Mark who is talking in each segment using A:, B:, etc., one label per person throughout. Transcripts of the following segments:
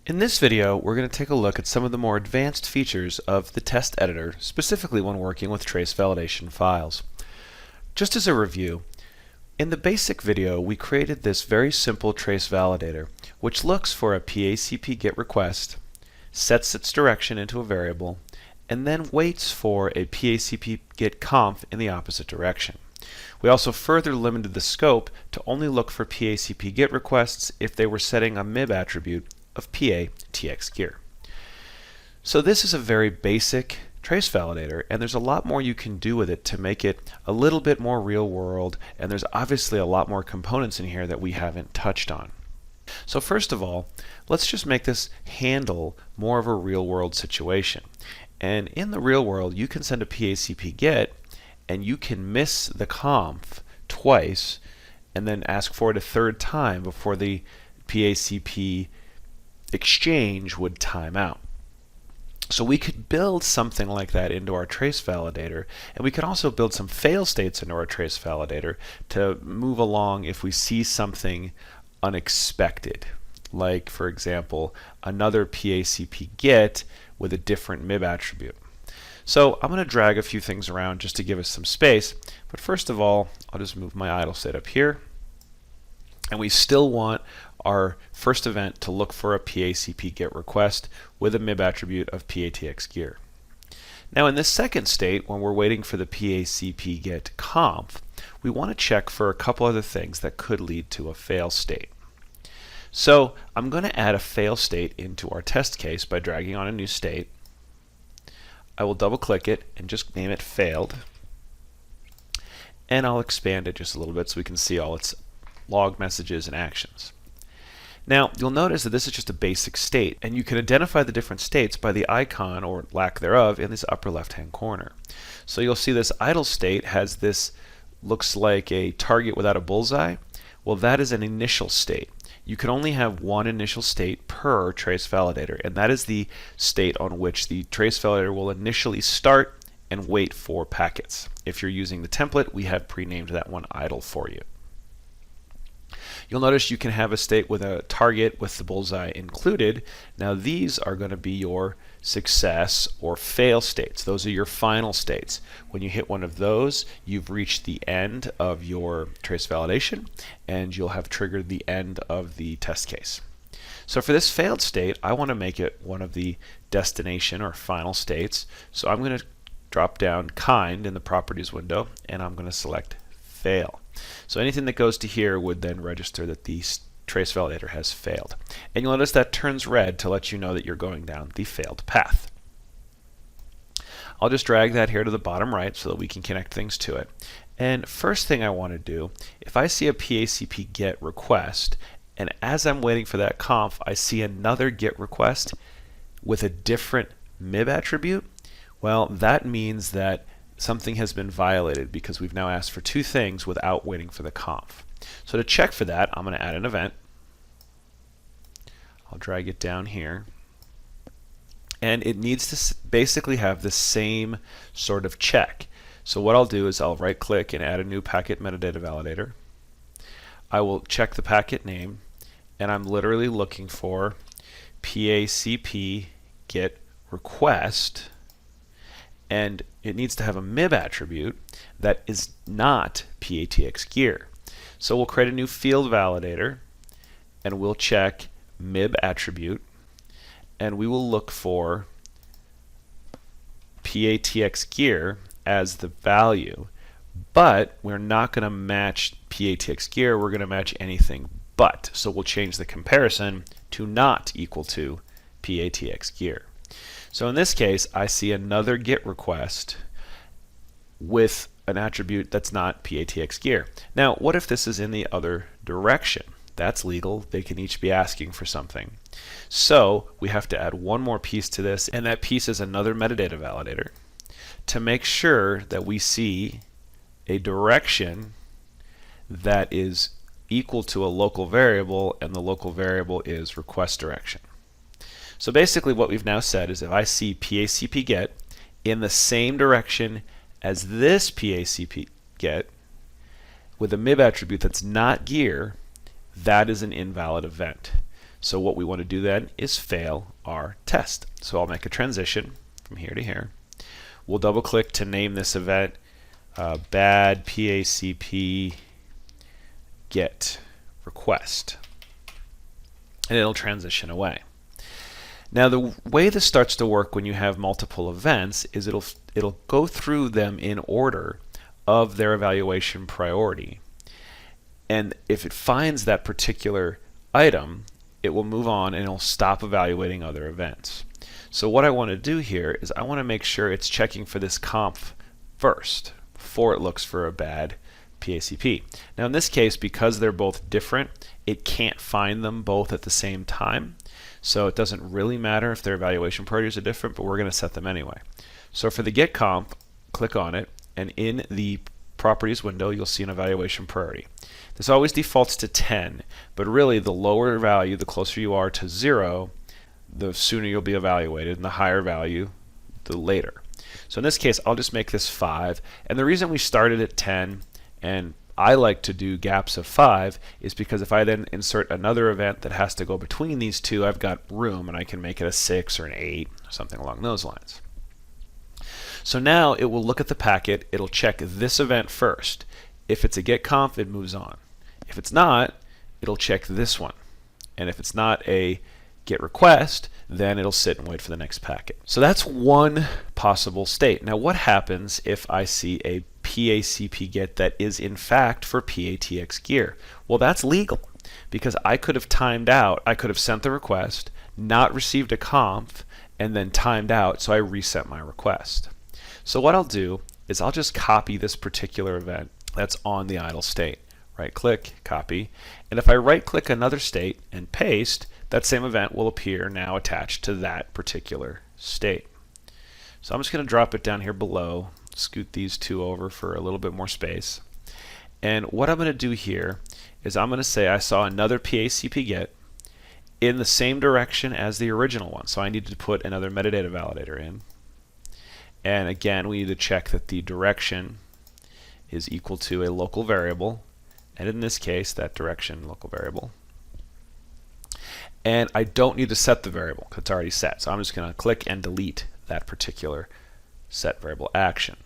A: In this video, we're going to take a look at some of the more advanced features of the test editor, specifically when working with trace validation files. Just as a review, in the basic video, we created this very simple trace validator, which looks for a PACP GET request, sets its direction into a variable, and then waits for a PACP GET conf in the opposite direction. We also further limited the scope to only look for PACP GET requests if they were setting a MIB attribute of PA-TX-gear. So this is a very basic trace validator, and there's a lot more you can do with it to make it a little bit more real world, and there's obviously a lot more components in here that we haven't touched on. So first of all, let's just make this handle more of a real world situation. And in the real world, you can send a PACP GET and you can miss the conf twice and then ask for it a third time before the PACP exchange would time out. So we could build something like that into our trace validator, and we could also build some fail states into our trace validator to move along if we see something unexpected, like for example another PACP GET with a different MIB attribute. So I'm going to drag a few things around just to give us some space, but first of all I'll just move my idle state up here, and we still want our first event to look for a PACP GET request with a MIB attribute of PA-TX-gear. Now in this second state, when we're waiting for the PACP GET conf, we want to check for a couple other things that could lead to a fail state. So I'm going to add a fail state into our test case by dragging on a new state. I will double click it and just name it failed, and I'll expand it just a little bit so we can see all its log messages and actions. Now you'll notice that this is just a basic state, and you can identify the different states by the icon or lack thereof in this upper left hand corner. So you'll see this idle state has this, looks like a target without a bullseye. Well, that is an initial state. You can only have one initial state per trace validator, and that is the state on which the trace validator will initially start and wait for packets. If you're using the template, we have pre-named that one idle for you. You'll notice you can have a state with a target with the bullseye included. Now these are going to be your success or fail states. Those are your final states. When you hit one of those, you've reached the end of your trace validation, and you'll have triggered the end of the test case. So for this failed state, I want to make it one of the destination or final states. So I'm going to drop down kind in the properties window, and I'm going to select fail. So anything that goes to here would then register that the trace validator has failed. And you'll notice that turns red to let you know that you're going down the failed path. I'll just drag that here to the bottom right so that we can connect things to it. And first thing I want to do, if I see a PACP GET request, and as I'm waiting for that conf, I see another GET request with a different MIB attribute, well, that means that something has been violated because we've now asked for two things without waiting for the conf. So to check for that, I'm going to add an event. I'll drag it down here. And it needs to basically have the same sort of check. So what I'll do is I'll right click and add a new packet metadata validator. I will check the packet name, and I'm literally looking for PACP GET request, and it needs to have a MIB attribute that is not PA-TX-gear. So we'll create a new field validator, and we'll check MIB attribute, and we will look for PA-TX-gear as the value, but we're not going to match PA-TX-gear, we're going to match anything but. So we'll change the comparison to not equal to PA-TX-gear. So in this case, I see another GET request with an attribute that's not PA-TX-gear. Now, what if this is in the other direction? That's legal. They can each be asking for something. So we have to add one more piece to this, and that piece is another metadata validator to make sure that we see a direction that is equal to a local variable, and the local variable is request direction. So basically what we've now said is if I see PACP GET in the same direction as this PACP GET with a MIB attribute that's not gear, that is an invalid event. So what we want to do then is fail our test. So I'll make a transition from here to here. We'll double click to name this event bad PACP get request, and it'll transition away. Now the way this starts to work when you have multiple events is it'll go through them in order of their evaluation priority, and if it finds that particular item, it will move on and it'll stop evaluating other events. So what I want to do here is I want to make sure it's checking for this conf first before it looks for a bad PACP. Now in this case, because they're both different, it can't find them both at the same time. So it doesn't really matter if their evaluation priorities are different, but we're going to set them anyway. So for the get conf, click on it, and in the properties window you'll see an evaluation priority. This always defaults to 10, but really the lower value, the closer you are to 0, the sooner you'll be evaluated, and the higher value, the later. So in this case, I'll just make this 5, and the reason we started at 10, and I like to do gaps of 5, is because if I then insert another event that has to go between these two, I've got room, and I can make it a 6 or an 8, something along those lines. So now it will look at the packet, it'll check this event first. If it's a get conf, it moves on. If it's not, it'll check this one. And if it's not a get request, then it'll sit and wait for the next packet. So that's one possible state. Now what happens if I see a PACP get that is in fact for PATX gear? Well, that's legal, because I could have timed out. I could have sent the request, not received a conf, and then timed out, so I reset my request. So what I'll do is I'll just copy this particular event that's on the idle state. Right click, copy, and if I right click another state and paste, that same event will appear now attached to that particular state. So I'm just going to drop it down here below, scoot these two over for a little bit more space. And what I'm going to do here is I'm going to say I saw another PACP get in the same direction as the original one. So I need to put another metadata validator in. And again, we need to check that the direction is equal to a local variable, and in this case, that direction local variable. And I don't need to set the variable because it's already set. So I'm just going to click and delete that particular set variable action.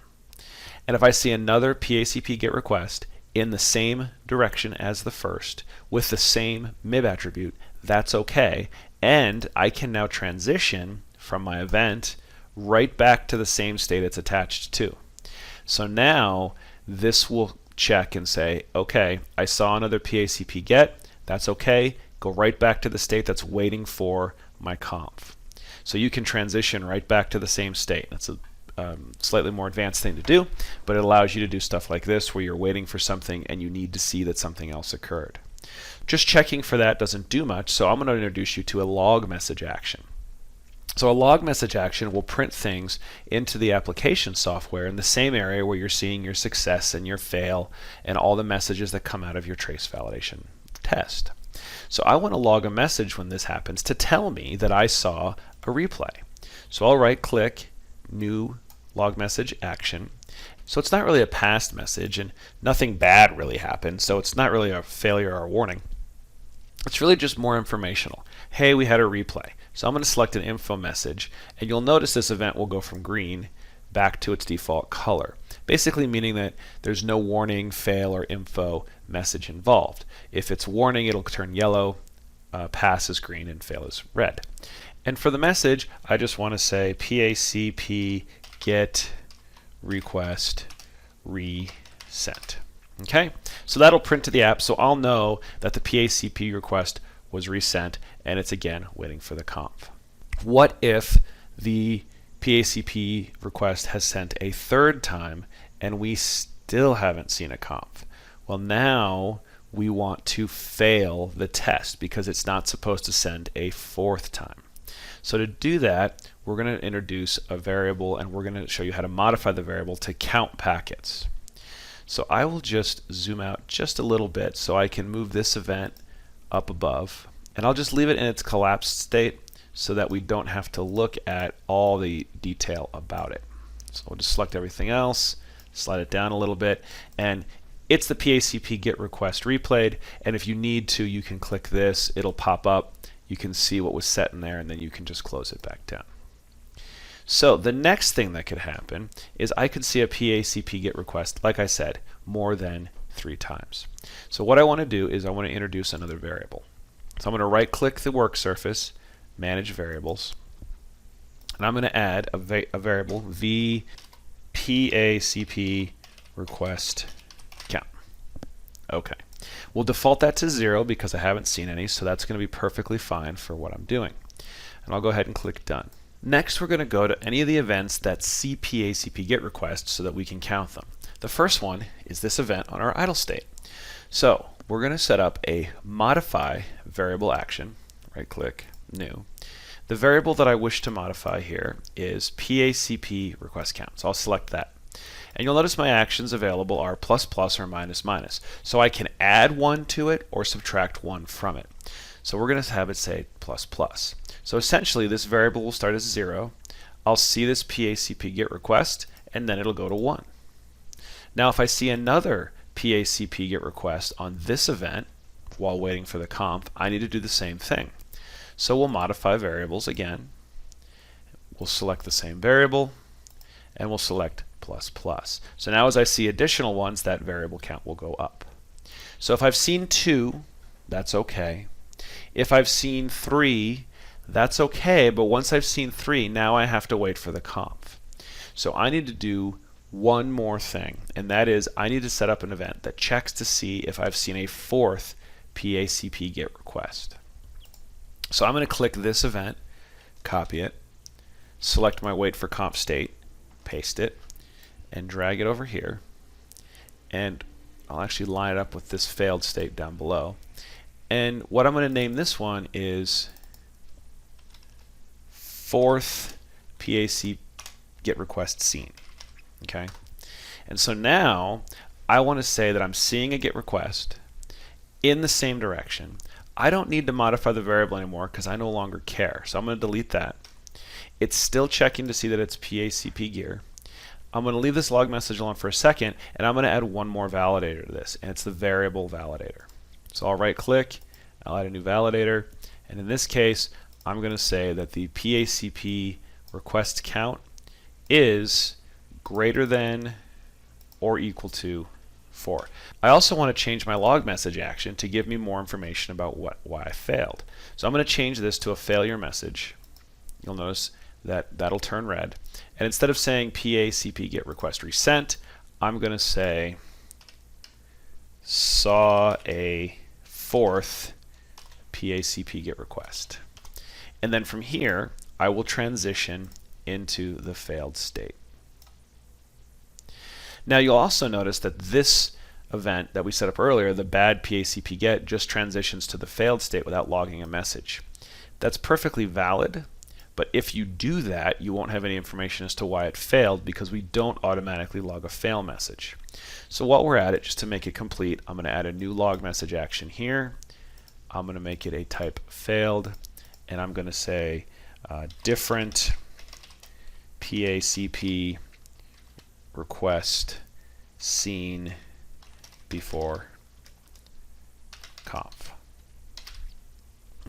A: And if I see another PACP get request in the same direction as the first with the same MIB attribute, that's okay. And I can now transition from my event right back to the same state it's attached to. So now this will check and say, okay, I saw another PACP get, that's okay, go right back to the state that's waiting for my conf. So you can transition right back to the same state. That's a slightly more advanced thing to do, but it allows you to do stuff like this where you're waiting for something and you need to see that something else occurred. Just checking for that doesn't do much, so I'm going to introduce you to a log message action. So a log message action will print things into the application software in the same area where you're seeing your success and your fail and all the messages that come out of your trace validation test. So I want to log a message when this happens to tell me that I saw a replay. So I'll right click, new log message action. So it's not really a past message and nothing bad really happened, so it's not really a failure or a warning. It's really just more informational. Hey, we had a replay. So I'm going to select an info message, and you'll notice this event will go from green back to its default color, basically meaning that there's no warning, fail, or info message involved. If it's warning, it'll turn yellow, pass is green, and fail is red. And for the message, I just want to say PACP get request resent. Okay, so that'll print to the app, so I'll know that the PACP request was resent, and it's again waiting for the conf. What if the PACP request has sent a third time and we still haven't seen a conf? Well, now we want to fail the test because it's not supposed to send a fourth time. So to do that, we're going to introduce a variable, and we're going to show you how to modify the variable to count packets. So I will just zoom out just a little bit so I can move this event up above, and I'll just leave it in its collapsed state so that we don't have to look at all the detail about it. So we'll just select everything else, slide it down a little bit, and it's the PACP get request replayed, and if you need to, you can click this, it'll pop up, you can see what was set in there, and then you can just close it back down. So the next thing that could happen is I could see a PACP GET request, like I said, more than 3 times. So what I want to do is I want to introduce another variable. So I'm going to right click the work surface, manage variables, and I'm going to add a variable vPACP request count. Okay. We'll default that to 0 because I haven't seen any, so that's going to be perfectly fine for what I'm doing. And I'll go ahead and click done. Next, we're going to go to any of the events that see PACP GET requests so that we can count them. The first one is this event on our idle state. So we're going to set up a modify variable action, right click, new. The variable that I wish to modify here is PACP request count. So I'll select that. And you'll notice my actions available are plus plus or minus minus. So I can add 1 to it or subtract 1 from it. So we're going to have it say plus plus. So essentially this variable will start as 0. I'll see this PACP GET request, and then it'll go to 1. Now if I see another PACP GET request on this event while waiting for the conf, I need to do the same thing. So we'll modify variables again. We'll select the same variable, and we'll select plus plus. So now as I see additional ones, that variable count will go up. So if I've seen 2, that's okay. If I've seen 3, that's okay, but once I've seen 3, now I have to wait for the conf. So I need to do one more thing, and that is I need to set up an event that checks to see if I've seen a 4th PACP GET request. So I'm going to click this event, copy it, select my wait for conf state, paste it, and drag it over here. And I'll actually line it up with this failed state down below. And what I'm going to name this one is 4th PACP GET request seen. Okay? And so now I want to say that I'm seeing a GET request in the same direction. I don't need to modify the variable anymore because I no longer care. So I'm going to delete that. It's still checking to see that it's PACP gear. I'm going to leave this log message alone for a second, and I'm going to add one more validator to this, and it's the variable validator. So I'll right click, I'll add a new validator, and in this case I'm going to say that the PACP request count is greater than or equal to 4. I also want to change my log message action to give me more information about why I failed. So I'm going to change this to a failure message. You'll notice that that'll turn red. And instead of saying PACP GET request resent, I'm going to say saw a 4th PACP GET request. And then from here, I will transition into the failed state. Now you'll also notice that this event that we set up earlier, the bad PACP GET, just transitions to the failed state without logging a message. That's perfectly valid, but if you do that, you won't have any information as to why it failed because we don't automatically log a fail message. So while we're at it, just to make it complete, I'm going to add a new log message action here. I'm going to make it a type failed, and I'm going to say different PACP request seen before conf.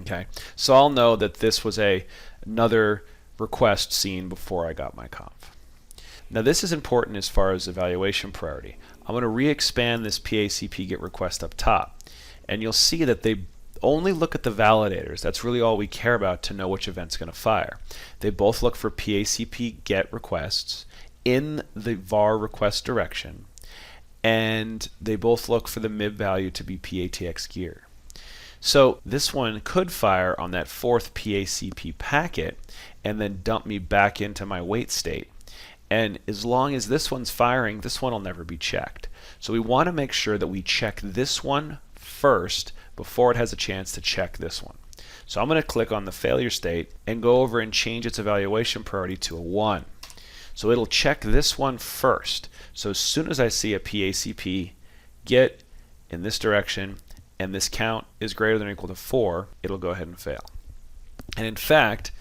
A: Okay, so I'll know that this was another request seen before I got my conf. Now this is important as far as evaluation priority. I'm going to re-expand this PACP GET request up top, and you'll see that they only look at the validators. That's really all we care about to know which event's going to fire. They both look for PACP GET requests in the var request direction, and they both look for the MIB value to be PATX gear. So this one could fire on that 4th PACP packet and then dump me back into my wait state. And as long as this one's firing, this one will never be checked. So we want to make sure that we check this one first before it has a chance to check this one. So I'm going to click on the failure state and go over and change its evaluation priority to a 1. So it'll check this one first. So as soon as I see a PACP GET in this direction and this count is greater than or equal to 4, it'll go ahead and fail. And in fact,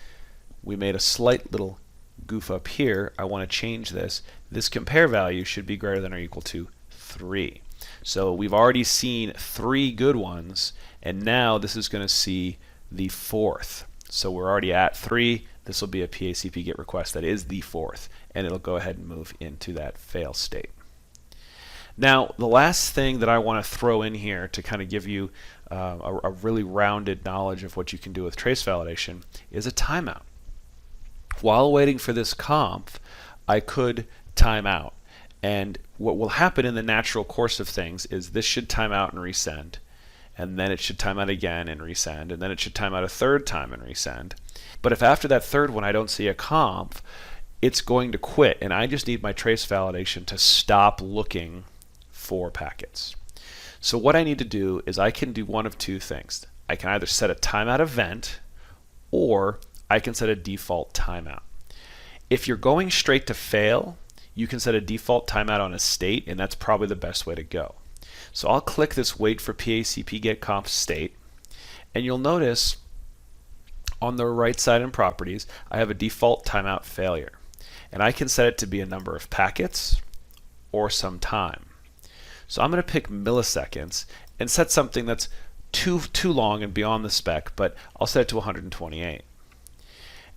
A: we made a slight little goof up here. I want to change this. This compare value should be greater than or equal to 3. So we've already seen 3 good ones, and now this is going to see the fourth. So we're already at 3. This will be a PACP GET request that is the fourth, and it'll go ahead and move into that fail state. Now, the last thing that I want to throw in here to kind of give you a really rounded knowledge of what you can do with trace validation is a timeout. While waiting for this conf, I could time out. And what will happen in the natural course of things is this should time out and resend. And then it should time out again and resend, and then it should time out a third time and resend. But if after that third one I don't see a conf, it's going to quit, and I just need my trace validation to stop looking for packets. So what I need to do is I can do one of two things. I can either set a timeout event, or I can set a default timeout. If you're going straight to fail, you can set a default timeout on a state, and that's probably the best way to go. So I'll click this wait for PACP get conf state, and you'll notice on the right side in properties I have a default timeout failure, and I can set it to be a number of packets or some time. So I'm going to pick milliseconds and set something that's too long and beyond the spec, but I'll set it to 128.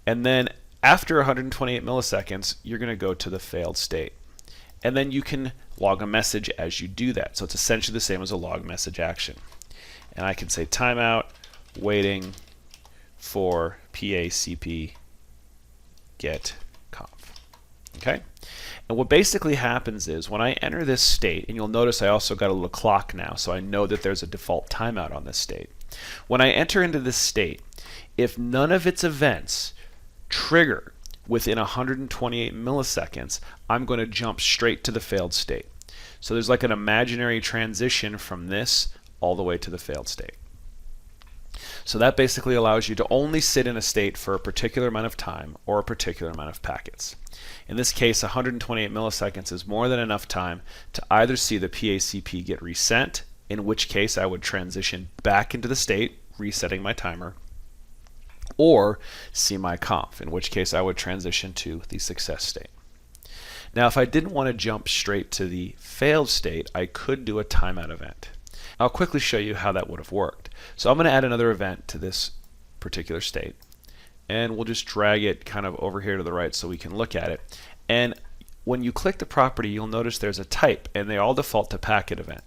A: And then after 128 milliseconds, you're going to go to the failed state. And then you can log a message as you do that. So it's essentially the same as a log message action. And I can say timeout, waiting for PACP get conf. Okay? And what basically happens is when I enter this state, and you'll notice I also got a little clock now, so I know that there's a default timeout on this state. When I enter into this state, if none of its events trigger within 128 milliseconds, I'm going to jump straight to the failed state. So there's like an imaginary transition from this all the way to the failed state. So that basically allows you to only sit in a state for a particular amount of time or a particular amount of packets. In this case, 128 milliseconds is more than enough time to either see the PACP get resent, in which case I would transition back into the state, resetting my timer, or see my conf, in which case I would transition to the success state. Now, if I didn't want to jump straight to the failed state, I could do a timeout event. I'll quickly show you how that would have worked. So I'm going to add another event to this particular state, and we'll just drag it kind of over here to the right so we can look at it. And when you click the property, you'll notice there's a type, and they all default to packet event.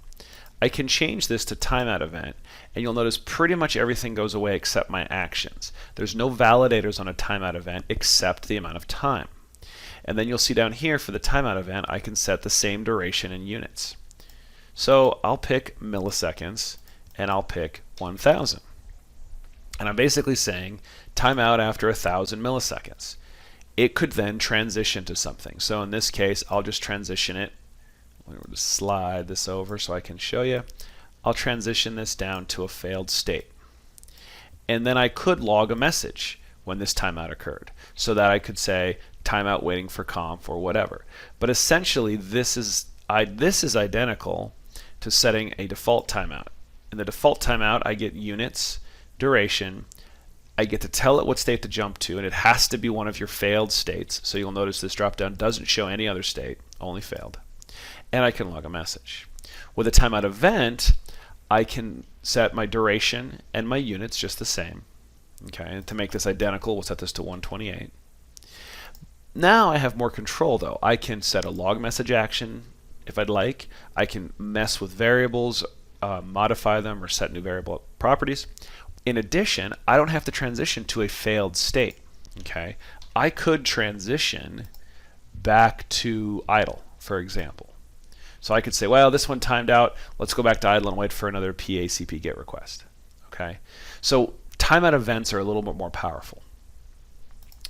A: I can change this to timeout event, and you'll notice pretty much everything goes away except my actions. There's no validators on a timeout event except the amount of time. And then you'll see down here for the timeout event, I can set the same duration in units. So I'll pick milliseconds, and I'll pick 1000. And I'm basically saying timeout after 1000 milliseconds. It could then transition to something. So in this case, I'll just transition it. We'll just slide this over so I can show you. I'll transition this down to a failed state. And then I could log a message when this timeout occurred, so that I could say timeout waiting for conf or whatever. But essentially, this is identical to setting a default timeout. In the default timeout, I get units, duration. I get to tell it what state to jump to, and it has to be one of your failed states. So you'll notice this dropdown doesn't show any other state, only failed. And I can log a message. With a timeout event, I can set my duration and my units just the same. Okay, and to make this identical, we'll set this to 128. Now I have more control though. I can set a log message action if I'd like. I can mess with variables, modify them, or set new variable properties. In addition, I don't have to transition to a failed state. Okay, I could transition back to idle, for example. So I could say, well, this one timed out. Let's go back to idle and wait for another PACP GET request. Okay, so timeout events are a little bit more powerful.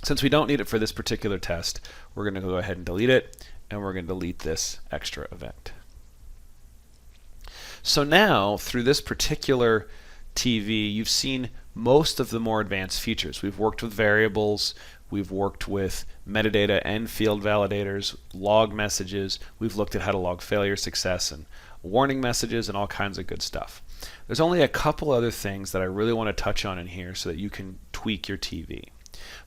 A: Since we don't need it for this particular test, we're going to go ahead and delete it, and we're going to delete this extra event. So now, through this particular TV, you've seen most of the more advanced features. We've worked with variables, we've worked with metadata and field validators, log messages, we've looked at how to log failure, success, and warning messages, and all kinds of good stuff. There's only a couple other things that I really want to touch on in here so that you can tweak your TV.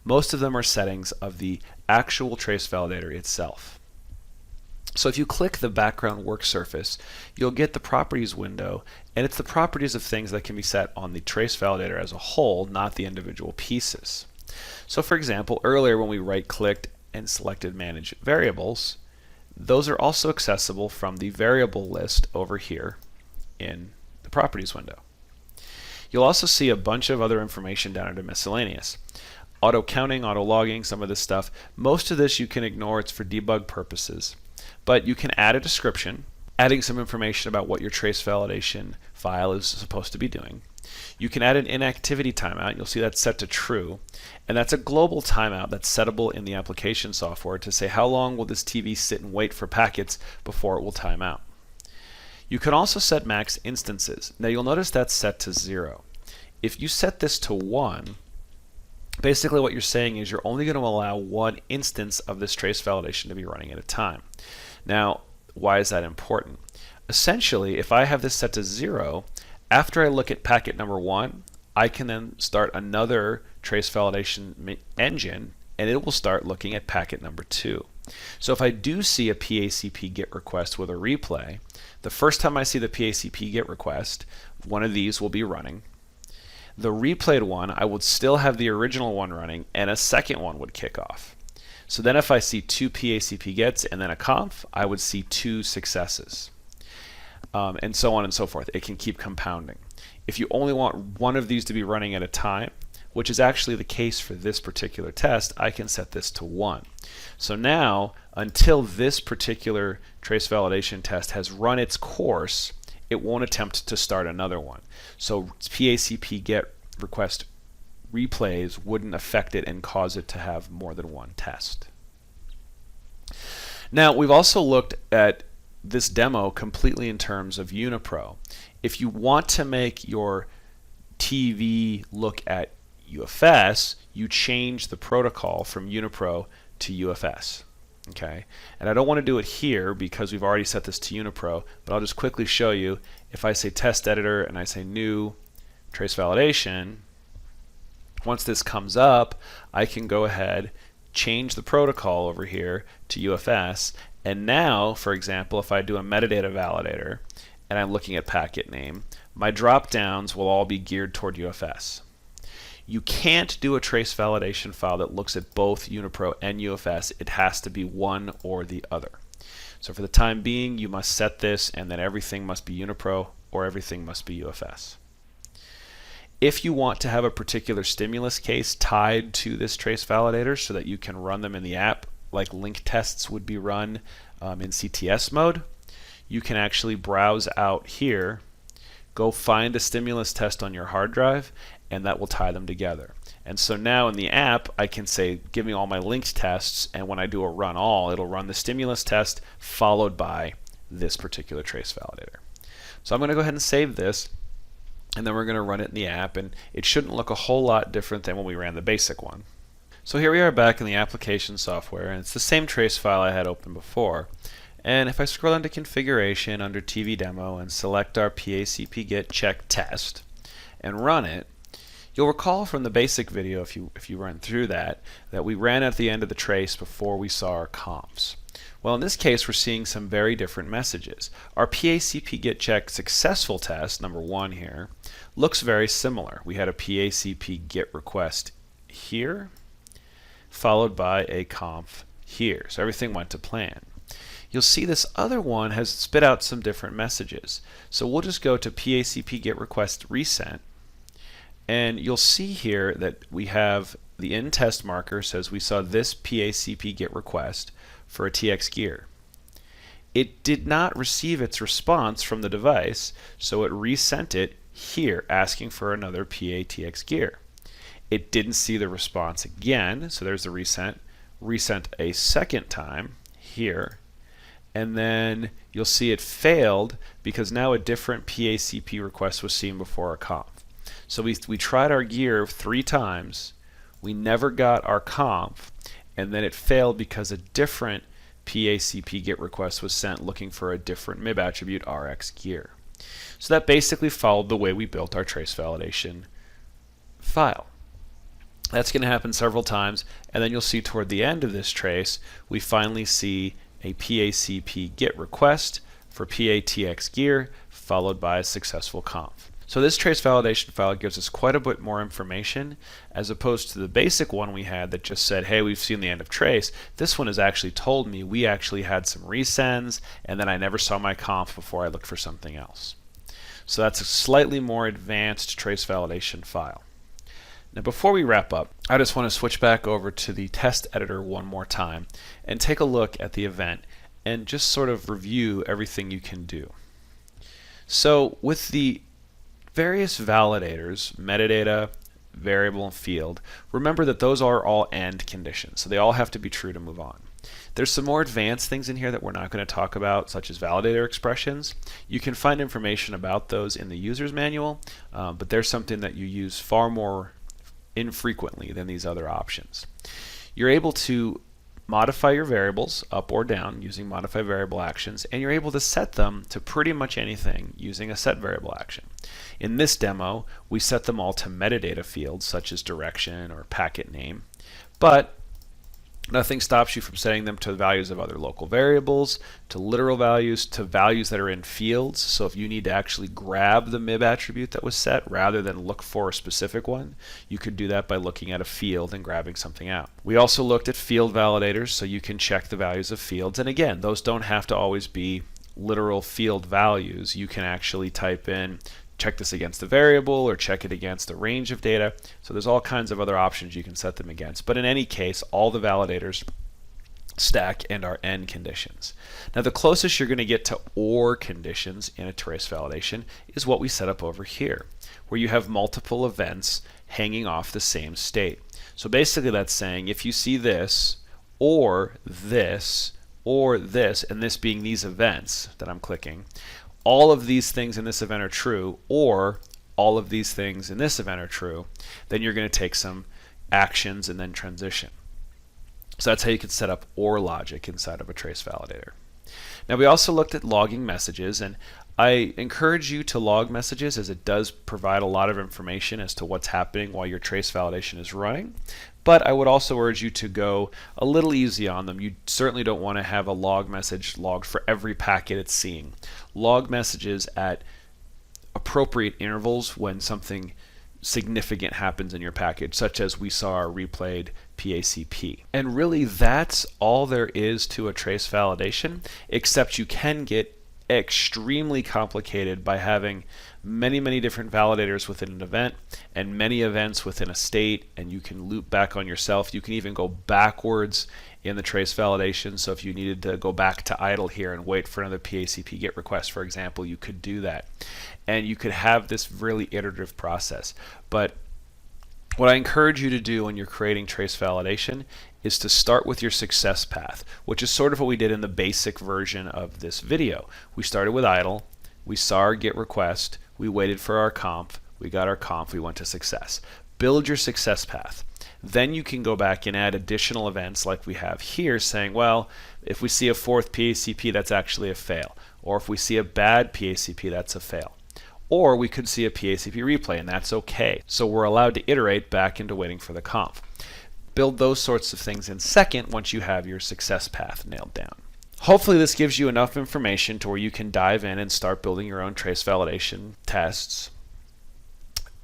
A: Most of them are settings of the actual trace validator itself. So if you click the background work surface, you'll get the properties window, and it's the properties of things that can be set on the trace validator as a whole, not the individual pieces. So for example, earlier when we right-clicked and selected Manage Variables, those are also accessible from the variable list over here in the properties window. You'll also see a bunch of other information down under miscellaneous. Auto counting, auto logging, some of this stuff. Most of this you can ignore, it's for debug purposes. But you can add a description, adding some information about what your trace validation file is supposed to be doing. You can add an inactivity timeout. You'll see that's set to true. And that's a global timeout that's settable in the application software to say how long will this TV sit and wait for packets before it will time out. You can also set max instances. Now you'll notice that's set to 0. If you set this to 1, basically what you're saying is you're only going to allow one instance of this trace validation to be running at a time. Now, why is that important? Essentially, if I have this set to 0, after I look at packet number 1, I can then start another trace validation engine, and it will start looking at packet number 2. So if I do see a PACP GET request with a replay, the first time I see the PACP GET request, one of these will be running. The replayed one, I would still have the original one running, and a second one would kick off. So then if I see 2 PACP GETs and then a conf, I would see 2 successes. And so on and so forth. It can keep compounding. If you only want one of these to be running at a time, which is actually the case for this particular test, I can set this to 1. So now, until this particular trace validation test has run its course, it won't attempt to start another one. So PACP GET request replays wouldn't affect it and cause it to have more than one test. Now, we've also looked at this demo completely in terms of UniPro. If you want to make your TV look at UFS, you change the protocol from UniPro to UFS. Okay, and I don't want to do it here because we've already set this to UniPro, but I'll just quickly show you. If I say test editor and I say new trace validation, once this comes up, I can go ahead, change the protocol over here to UFS, and now, for example, if I do a metadata validator and I'm looking at packet name, my drop downs will all be geared toward UFS. You can't do a trace validation file that looks at both UniPro and UFS. It has to be one or the other. So for the time being, you must set this, and then everything must be UniPro or everything must be UFS. If you want to have a particular stimulus case tied to this trace validator so that you can run them in the app, like link tests would be run in CTS mode, you can actually browse out here, go find a stimulus test on your hard drive, and that will tie them together. And so now in the app, I can say, give me all my linked tests, and when I do a run all, it'll run the stimulus test followed by this particular trace validator. So I'm going to go ahead and save this, and then we're going to run it in the app, and it shouldn't look a whole lot different than when we ran the basic one. So here we are back in the application software, and it's the same trace file I had open before. And if I scroll into configuration under TV demo and select our PACP GET check test and run it, you'll recall from the basic video, if you run through that we ran at the end of the trace before we saw our confs. Well, in this case, we're seeing some very different messages. Our PACP GET check successful test, number 1 here, looks very similar. We had a PACP GET request here, followed by a conf here. So everything went to plan. You'll see this other one has spit out some different messages. So we'll just go to PACP GET request resent, and you'll see here that we have the in test marker says we saw this PACP GET request for a TX gear. It did not receive its response from the device, so it resent it here, asking for another PATX gear. It didn't see the response again, so there's the resent a second time here, and then you'll see it failed because now a different PACP request was seen before our conf. So we tried our gear 3 times, we never got our conf, and then it failed because a different PACP GET request was sent looking for a different MIB attribute RX gear. So that basically followed the way we built our trace validation file. That's going to happen several times, and then you'll see toward the end of this trace, we finally see a PACP GET request for PATX gear, followed by a successful conf. So this trace validation file gives us quite a bit more information as opposed to the basic one we had that just said, hey, we've seen the end of trace. This one has actually told me we actually had some resends, and then I never saw my conf before I looked for something else. So that's a slightly more advanced trace validation file. Now before we wrap up, I just want to switch back over to the test editor one more time and take a look at the event and just sort of review everything you can do. So with the various validators, metadata, variable, and field, remember that those are all AND conditions, so they all have to be true to move on. There's some more advanced things in here that we're not going to talk about, such as validator expressions. You can find information about those in the user's manual, but they're something that you use far more infrequently than these other options. You're able to modify your variables up or down using modify variable actions, and you're able to set them to pretty much anything using a set variable action. In this demo, we set them all to metadata fields such as direction or packet name, but nothing stops you from setting them to the values of other local variables, to literal values, to values that are in fields. So if you need to actually grab the MIB attribute that was set rather than look for a specific one, you could do that by looking at a field and grabbing something out. We also looked at field validators, so you can check the values of fields. And again, those don't have to always be literal field values. You can actually type in, check this against a variable or check it against a range of data. So there's all kinds of other options you can set them against. But in any case, all the validators stack and are AND conditions. Now the closest you're going to get to OR conditions in a trace validation is what we set up over here, where you have multiple events hanging off the same state. So basically that's saying if you see this, or this, or this, and this being these events that I'm clicking, all of these things in this event are true, or all of these things in this event are true, then you're going to take some actions and then transition. So that's how you can set up OR logic inside of a trace validator. Now we also looked at logging messages, and I encourage you to log messages as it does provide a lot of information as to what's happening while your trace validation is running. But I would also urge you to go a little easy on them. You certainly don't want to have a log message logged for every packet it's seeing. Log messages at appropriate intervals when something significant happens in your package, such as we saw our replayed PACP. And really that's all there is to a trace validation, except you can get extremely complicated by having many different validators within an event and many events within a state, and you can loop back on yourself. You can even go backwards in the trace validation. So if you needed to go back to idle here and wait for another PACP GET request, for example, you could do that. And you could have this really iterative process. But what I encourage you to do when you're creating trace validation is to start with your success path, which is sort of what we did in the basic version of this video. We started with idle, we saw our GET request, we waited for our conf, we got our conf, we went to success. Build your success path. Then you can go back and add additional events like we have here saying, well, if we see a fourth PACP, that's actually a fail. Or if we see a bad PACP, that's a fail. Or we could see a PACP replay, and that's okay. So we're allowed to iterate back into waiting for the conf. Build those sorts of things in second once you have your success path nailed down. Hopefully this gives you enough information to where you can dive in and start building your own trace validation tests.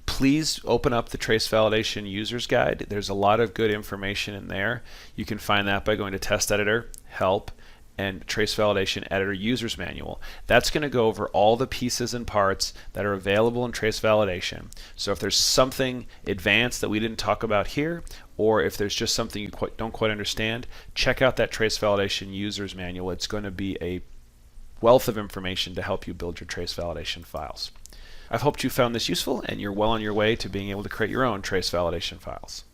A: Please open up the Trace Validation User's Guide. There's a lot of good information in there. You can find that by going to Test Editor, Help, and Trace Validation Editor User's Manual. That's going to go over all the pieces and parts that are available in trace validation. So if there's something advanced that we didn't talk about here, or if there's just something you don't quite understand, check out that Trace Validation User's Manual. It's going to be a wealth of information to help you build your trace validation files. I've hoped you found this useful and you're well on your way to being able to create your own trace validation files.